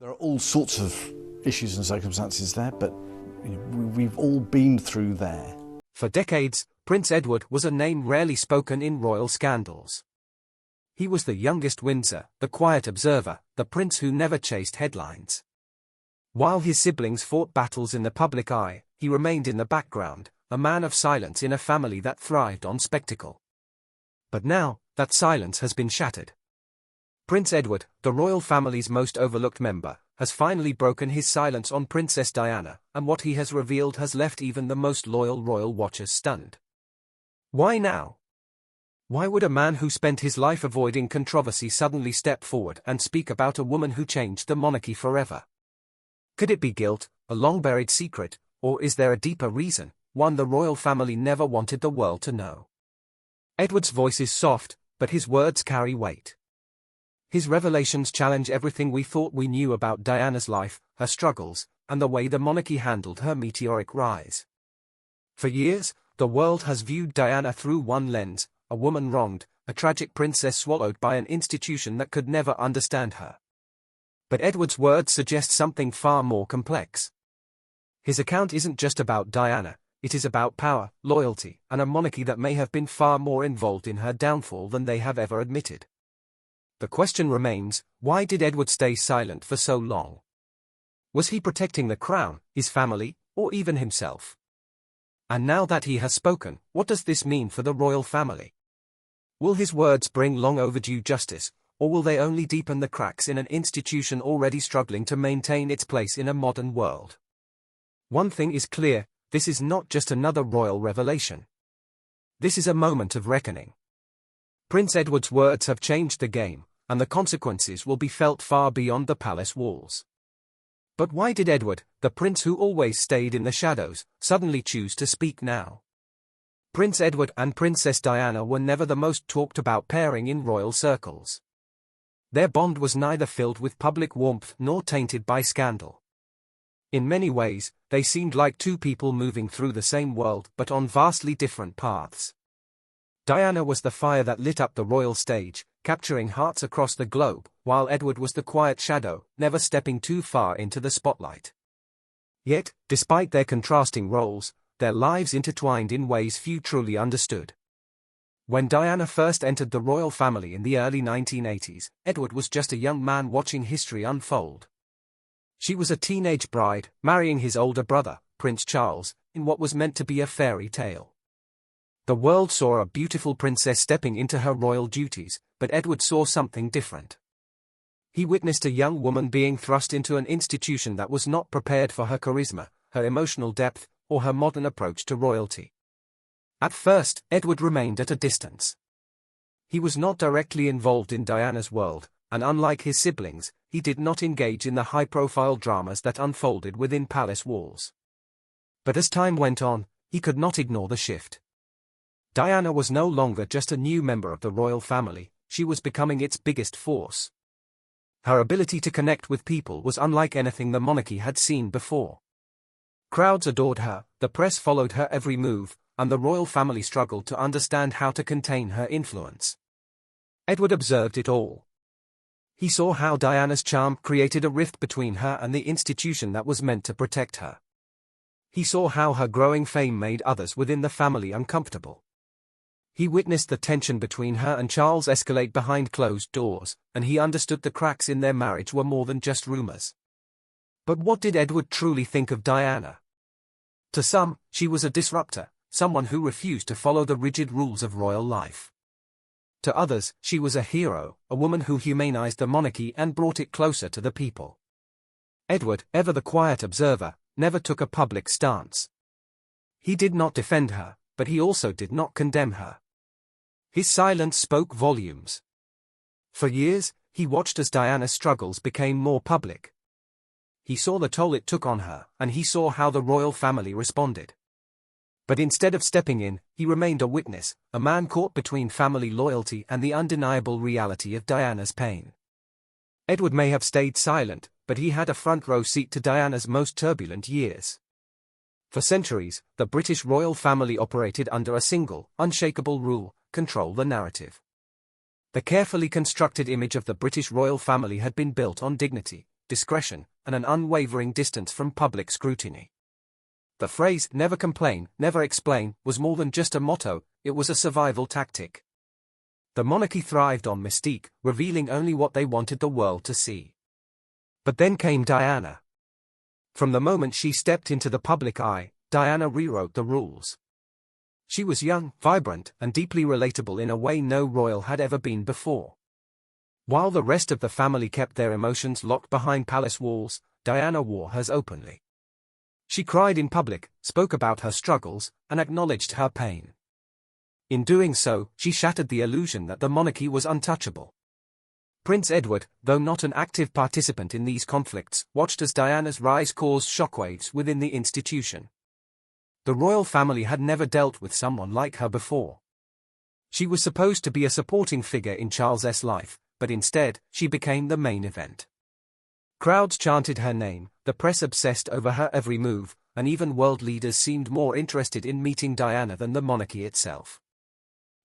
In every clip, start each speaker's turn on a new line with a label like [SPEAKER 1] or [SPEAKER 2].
[SPEAKER 1] There are all sorts of issues and circumstances there, but we've all been through there.
[SPEAKER 2] For decades, Prince Edward was a name rarely spoken in royal scandals. He was the youngest Windsor, the quiet observer, the prince who never chased headlines. While his siblings fought battles in the public eye, he remained in the background, a man of silence in a family that thrived on spectacle. But now, that silence has been shattered. Prince Edward, the royal family's most overlooked member, has finally broken his silence on Princess Diana, and what he has revealed has left even the most loyal royal watchers stunned. Why now? Why would a man who spent his life avoiding controversy suddenly step forward and speak about a woman who changed the monarchy forever? Could it be guilt, a long-buried secret, or is there a deeper reason, one the royal family never wanted the world to know? Edward's voice is soft, but his words carry weight. His revelations challenge everything we thought we knew about Diana's life, her struggles, and the way the monarchy handled her meteoric rise. For years, the world has viewed Diana through one lens, a woman wronged, a tragic princess swallowed by an institution that could never understand her. But Edward's words suggest something far more complex. His account isn't just about Diana, it is about power, loyalty, and a monarchy that may have been far more involved in her downfall than they have ever admitted. The question remains, why did Edward stay silent for so long? Was he protecting the crown, his family, or even himself? And now that he has spoken, what does this mean for the royal family? Will his words bring long overdue justice, or will they only deepen the cracks in an institution already struggling to maintain its place in a modern world? One thing is clear, this is not just another royal revelation. This is a moment of reckoning. Prince Edward's words have changed the game, and the consequences will be felt far beyond the palace walls. But why did Edward, the prince who always stayed in the shadows, suddenly choose to speak now? Prince Edward and Princess Diana were never the most talked about pairing in royal circles. Their bond was neither filled with public warmth nor tainted by scandal. In many ways, they seemed like two people moving through the same world but on vastly different paths. Diana was the fire that lit up the royal stage, capturing hearts across the globe, while Edward was the quiet shadow, never stepping too far into the spotlight. Yet, despite their contrasting roles, their lives intertwined in ways few truly understood. When Diana first entered the royal family in the early 1980s, Edward was just a young man watching history unfold. She was a teenage bride, marrying his older brother, Prince Charles, in what was meant to be a fairy tale. The world saw a beautiful princess stepping into her royal duties, but Edward saw something different. He witnessed a young woman being thrust into an institution that was not prepared for her charisma, her emotional depth, or her modern approach to royalty. At first, Edward remained at a distance. He was not directly involved in Diana's world, and unlike his siblings, he did not engage in the high-profile dramas that unfolded within palace walls. But as time went on, he could not ignore the shift. Diana was no longer just a new member of the royal family, she was becoming its biggest force. Her ability to connect with people was unlike anything the monarchy had seen before. Crowds adored her, the press followed her every move, and the royal family struggled to understand how to contain her influence. Edward observed it all. He saw how Diana's charm created a rift between her and the institution that was meant to protect her. He saw how her growing fame made others within the family uncomfortable. He witnessed the tension between her and Charles escalate behind closed doors, and he understood the cracks in their marriage were more than just rumors. But what did Edward truly think of Diana? To some, she was a disruptor, someone who refused to follow the rigid rules of royal life. To others, she was a hero, a woman who humanized the monarchy and brought it closer to the people. Edward, ever the quiet observer, never took a public stance. He did not defend her, but he also did not condemn her. His silence spoke volumes. For years, he watched as Diana's struggles became more public. He saw the toll it took on her, and he saw how the royal family responded. But instead of stepping in, he remained a witness, a man caught between family loyalty and the undeniable reality of Diana's pain. Edward may have stayed silent, but he had a front-row seat to Diana's most turbulent years. For centuries, the British royal family operated under a single, unshakable rule: control the narrative. The carefully constructed image of the British royal family had been built on dignity, discretion, and an unwavering distance from public scrutiny. The phrase, "never complain, never explain," was more than just a motto, it was a survival tactic. The monarchy thrived on mystique, revealing only what they wanted the world to see. But then came Diana. From the moment she stepped into the public eye, Diana rewrote the rules. She was young, vibrant, and deeply relatable in a way no royal had ever been before. While the rest of the family kept their emotions locked behind palace walls, Diana wore hers openly. She cried in public, spoke about her struggles, and acknowledged her pain. In doing so, she shattered the illusion that the monarchy was untouchable. Prince Edward, though not an active participant in these conflicts, watched as Diana's rise caused shockwaves within the institution. The royal family had never dealt with someone like her before. She was supposed to be a supporting figure in Charles's life, but instead, she became the main event. Crowds chanted her name, the press obsessed over her every move, and even world leaders seemed more interested in meeting Diana than the monarchy itself.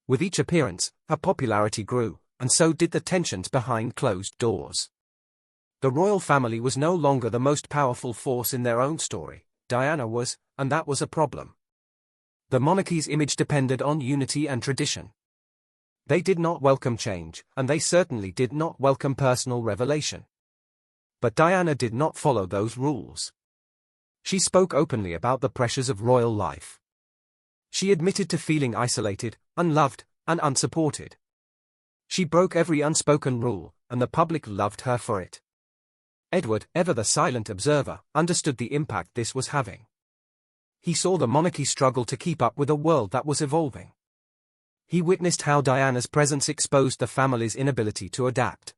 [SPEAKER 2] With each appearance, her popularity grew, and so did the tensions behind closed doors. The royal family was no longer the most powerful force in their own story, Diana was, and that was a problem. The monarchy's image depended on unity and tradition. They did not welcome change, and they certainly did not welcome personal revelation. But Diana did not follow those rules. She spoke openly about the pressures of royal life. She admitted to feeling isolated, unloved, and unsupported. She broke every unspoken rule, and the public loved her for it. Edward, ever the silent observer, understood the impact this was having. He saw the monarchy struggle to keep up with a world that was evolving. He witnessed how Diana's presence exposed the family's inability to adapt.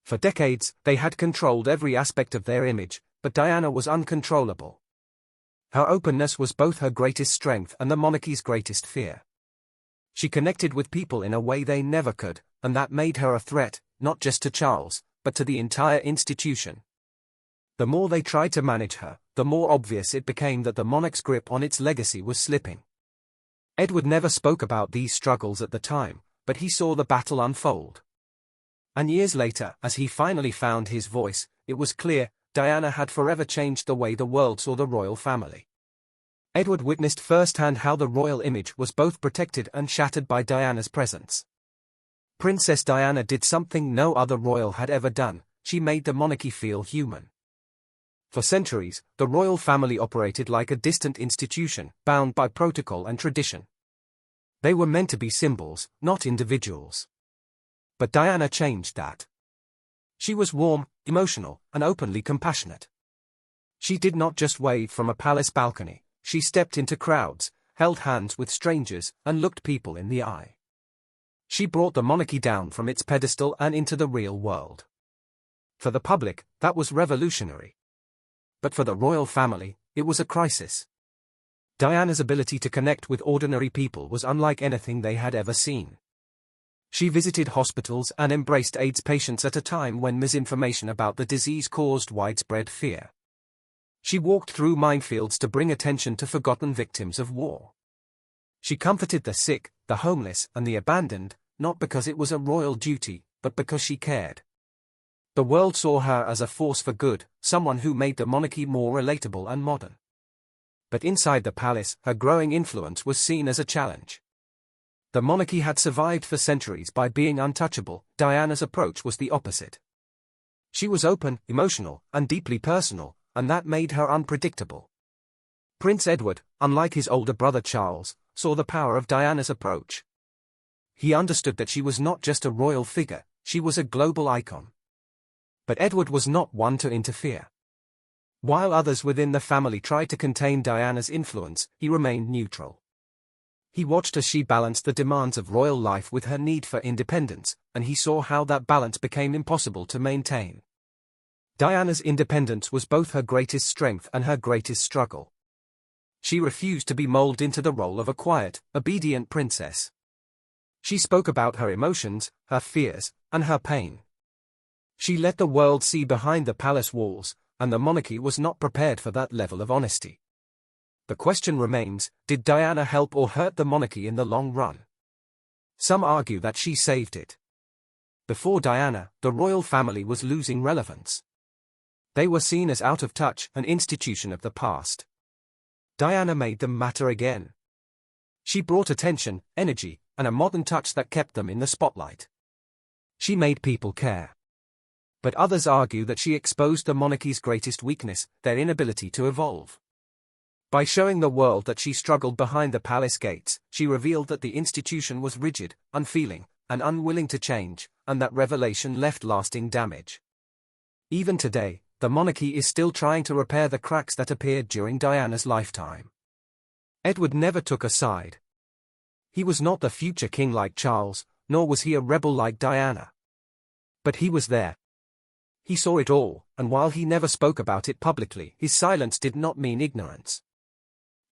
[SPEAKER 2] For decades, they had controlled every aspect of their image, but Diana was uncontrollable. Her openness was both her greatest strength and the monarchy's greatest fear. She connected with people in a way they never could, and that made her a threat, not just to Charles, but to the entire institution. The more they tried to manage her, the more obvious it became that the monarch's grip on its legacy was slipping. Edward never spoke about these struggles at the time, but he saw the battle unfold. And years later, as he finally found his voice, it was clear, Diana had forever changed the way the world saw the royal family. Edward witnessed firsthand how the royal image was both protected and shattered by Diana's presence. Princess Diana did something no other royal had ever done, she made the monarchy feel human. For centuries, the royal family operated like a distant institution, bound by protocol and tradition. They were meant to be symbols, not individuals. But Diana changed that. She was warm, emotional, and openly compassionate. She did not just wave from a palace balcony, she stepped into crowds, held hands with strangers, and looked people in the eye. She brought the monarchy down from its pedestal and into the real world. For the public, that was revolutionary. But for the royal family, it was a crisis. Diana's ability to connect with ordinary people was unlike anything they had ever seen. She visited hospitals and embraced AIDS patients at a time when misinformation about the disease caused widespread fear. She walked through minefields to bring attention to forgotten victims of war. She comforted the sick, the homeless, and the abandoned, not because it was a royal duty, but because she cared. The world saw her as a force for good, someone who made the monarchy more relatable and modern. But inside the palace, her growing influence was seen as a challenge. The monarchy had survived for centuries by being untouchable. Diana's approach was the opposite. She was open, emotional, and deeply personal, and that made her unpredictable. Prince Edward, unlike his older brother Charles, saw the power of Diana's approach. He understood that she was not just a royal figure, she was a global icon. But Edward was not one to interfere. While others within the family tried to contain Diana's influence, he remained neutral. He watched as she balanced the demands of royal life with her need for independence, and he saw how that balance became impossible to maintain. Diana's independence was both her greatest strength and her greatest struggle. She refused to be molded into the role of a quiet, obedient princess. She spoke about her emotions, her fears, and her pain. She let the world see behind the palace walls, and the monarchy was not prepared for that level of honesty. The question remains, did Diana help or hurt the monarchy in the long run? Some argue that she saved it. Before Diana, the royal family was losing relevance. They were seen as out of touch, an institution of the past. Diana made them matter again. She brought attention, energy, and a modern touch that kept them in the spotlight. She made people care. But others argue that she exposed the monarchy's greatest weakness, their inability to evolve. By showing the world that she struggled behind the palace gates, she revealed that the institution was rigid, unfeeling, and unwilling to change, and that revelation left lasting damage. Even today, the monarchy is still trying to repair the cracks that appeared during Diana's lifetime. Edward never took a side. He was not the future king like Charles, nor was he a rebel like Diana. But he was there. He saw it all, and while he never spoke about it publicly, his silence did not mean ignorance.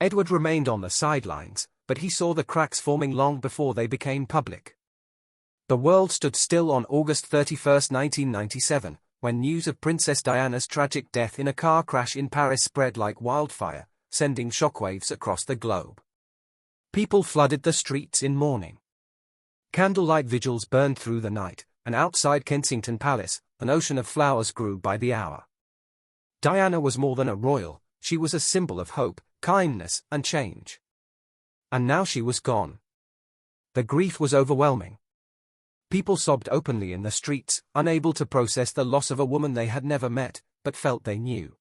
[SPEAKER 2] Edward remained on the sidelines, but he saw the cracks forming long before they became public. The world stood still on August 31, 1997, when news of Princess Diana's tragic death in a car crash in Paris spread like wildfire, sending shockwaves across the globe. People flooded the streets in mourning. Candlelight vigils burned through the night, and outside Kensington Palace, an ocean of flowers grew by the hour. Diana was more than a royal, she was a symbol of hope, kindness, and change. And now she was gone. The grief was overwhelming. People sobbed openly in the streets, unable to process the loss of a woman they had never met, but felt they knew.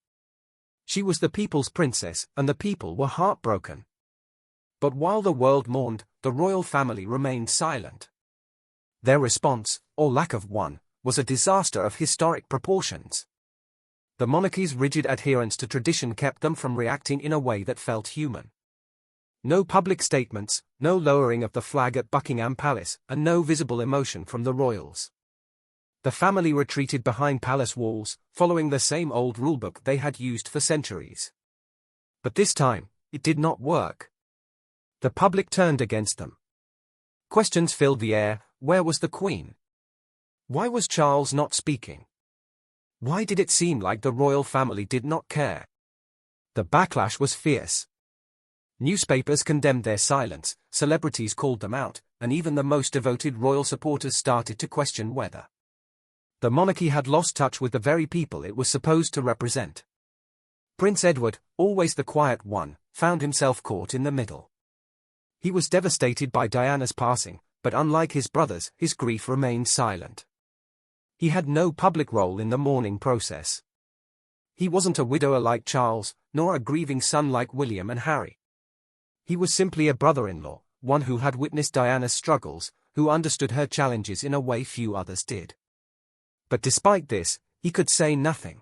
[SPEAKER 2] She was the people's princess, and the people were heartbroken. But while the world mourned, the royal family remained silent. Their response, or lack of one, was a disaster of historic proportions. The monarchy's rigid adherence to tradition kept them from reacting in a way that felt human. No public statements, no lowering of the flag at Buckingham Palace, and no visible emotion from the royals. The family retreated behind palace walls, following the same old rulebook they had used for centuries. But this time, it did not work. The public turned against them. Questions filled the air: where was the Queen? Why was Charles not speaking? Why did it seem like the royal family did not care? The backlash was fierce. Newspapers condemned their silence, celebrities called them out, and even the most devoted royal supporters started to question whether the monarchy had lost touch with the very people it was supposed to represent. Prince Edward, always the quiet one, found himself caught in the middle. He was devastated by Diana's passing, but unlike his brothers, his grief remained silent. He had no public role in the mourning process. He wasn't a widower like Charles, nor a grieving son like William and Harry. He was simply a brother-in-law, one who had witnessed Diana's struggles, who understood her challenges in a way few others did. But despite this, he could say nothing.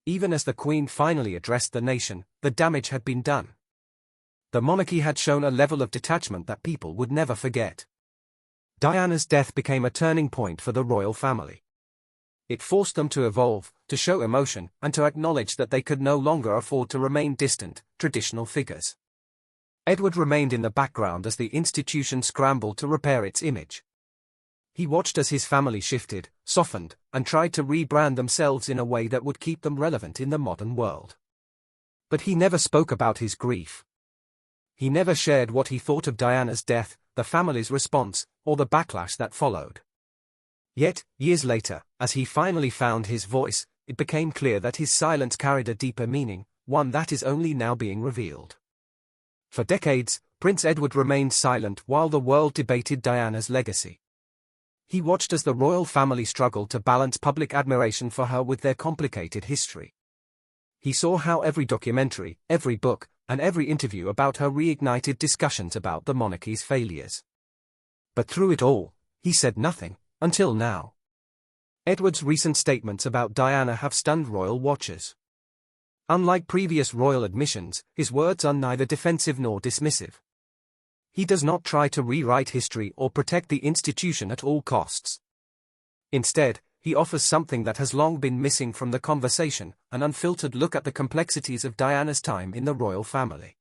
[SPEAKER 2] Even as the Queen finally addressed the nation, the damage had been done. The monarchy had shown a level of detachment that people would never forget. Diana's death became a turning point for the royal family. It forced them to evolve, to show emotion, and to acknowledge that they could no longer afford to remain distant, traditional figures. Edward remained in the background as the institution scrambled to repair its image. He watched as his family shifted, softened, and tried to rebrand themselves in a way that would keep them relevant in the modern world. But he never spoke about his grief. He never shared what he thought of Diana's death, the family's response, or the backlash that followed. Yet, years later, as he finally found his voice, it became clear that his silence carried a deeper meaning, one that is only now being revealed. For decades, Prince Edward remained silent while the world debated Diana's legacy. He watched as the royal family struggled to balance public admiration for her with their complicated history. He saw how every documentary, every book, and every interview about her reignited discussions about the monarchy's failures. But through it all, he said nothing, until now. Edward's recent statements about Diana have stunned royal watchers. Unlike previous royal admissions, his words are neither defensive nor dismissive. He does not try to rewrite history or protect the institution at all costs. Instead, he offers something that has long been missing from the conversation, an unfiltered look at the complexities of Diana's time in the royal family.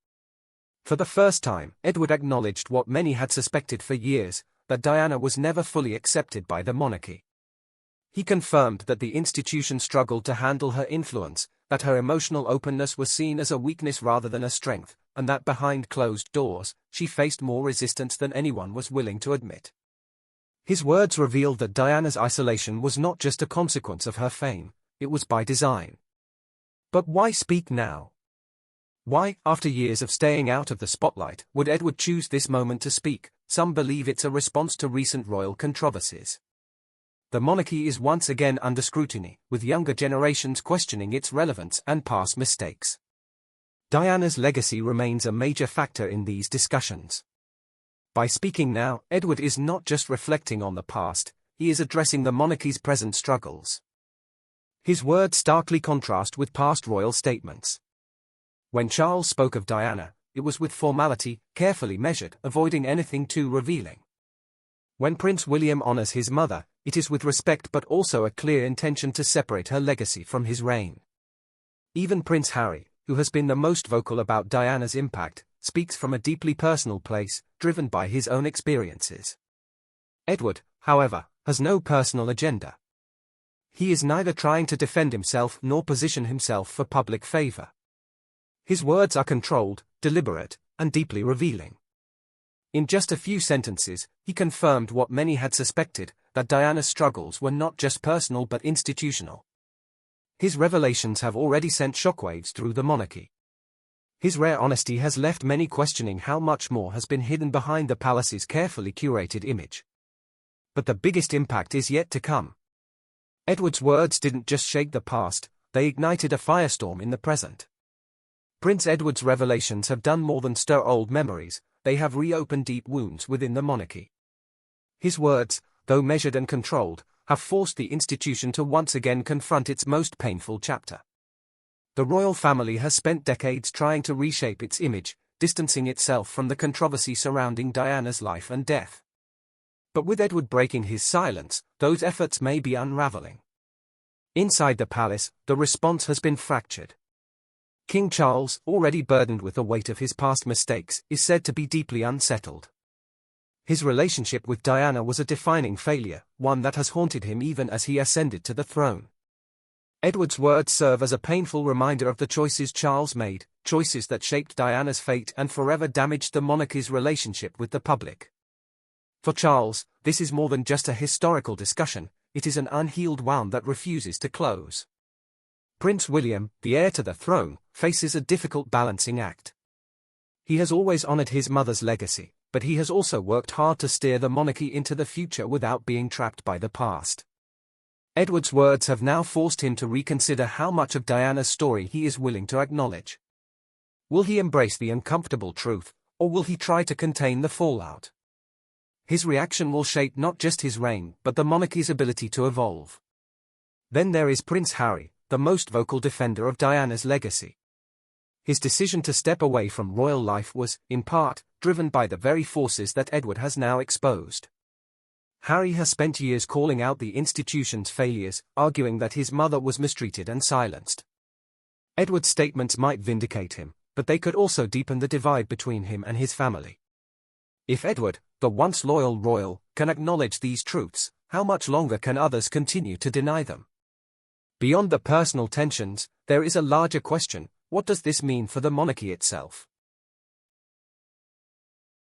[SPEAKER 2] For the first time, Edward acknowledged what many had suspected for years, that Diana was never fully accepted by the monarchy. He confirmed that the institution struggled to handle her influence, that her emotional openness was seen as a weakness rather than a strength, and that behind closed doors, she faced more resistance than anyone was willing to admit. His words revealed that Diana's isolation was not just a consequence of her fame, it was by design. But why speak now? Why, after years of staying out of the spotlight, would Edward choose this moment to speak? Some believe it's a response to recent royal controversies. The monarchy is once again under scrutiny, with younger generations questioning its relevance and past mistakes. Diana's legacy remains a major factor in these discussions. By speaking now, Edward is not just reflecting on the past, he is addressing the monarchy's present struggles. His words starkly contrast with past royal statements. When Charles spoke of Diana, it was with formality, carefully measured, avoiding anything too revealing. When Prince William honors his mother, it is with respect but also a clear intention to separate her legacy from his reign. Even Prince Harry, who has been the most vocal about Diana's impact, speaks from a deeply personal place, driven by his own experiences. Edward, however, has no personal agenda. He is neither trying to defend himself nor position himself for public favor. His words are controlled, deliberate, and deeply revealing. In just a few sentences, he confirmed what many had suspected, that Diana's struggles were not just personal but institutional. His revelations have already sent shockwaves through the monarchy. His rare honesty has left many questioning how much more has been hidden behind the palace's carefully curated image. But the biggest impact is yet to come. Edward's words didn't just shake the past, they ignited a firestorm in the present. Prince Edward's revelations have done more than stir old memories, they have reopened deep wounds within the monarchy. His words, though measured and controlled, have forced the institution to once again confront its most painful chapter. The royal family has spent decades trying to reshape its image, distancing itself from the controversy surrounding Diana's life and death. But with Edward breaking his silence, those efforts may be unraveling. Inside the palace, the response has been fractured. King Charles, already burdened with the weight of his past mistakes, is said to be deeply unsettled. His relationship with Diana was a defining failure, one that has haunted him even as he ascended to the throne. Edward's words serve as a painful reminder of the choices Charles made, choices that shaped Diana's fate and forever damaged the monarchy's relationship with the public. For Charles, this is more than just a historical discussion, it is an unhealed wound that refuses to close. Prince William, the heir to the throne, faces a difficult balancing act. He has always honored his mother's legacy, but he has also worked hard to steer the monarchy into the future without being trapped by the past. Edward's words have now forced him to reconsider how much of Diana's story he is willing to acknowledge. Will he embrace the uncomfortable truth, or will he try to contain the fallout? His reaction will shape not just his reign, but the monarchy's ability to evolve. Then there is Prince Harry, the most vocal defender of Diana's legacy. His decision to step away from royal life was, in part, driven by the very forces that Edward has now exposed. Harry has spent years calling out the institution's failures, arguing that his mother was mistreated and silenced. Edward's statements might vindicate him, but they could also deepen the divide between him and his family. If Edward, the once loyal royal, can acknowledge these truths, how much longer can others continue to deny them? Beyond the personal tensions, there is a larger question: what does this mean for the monarchy itself?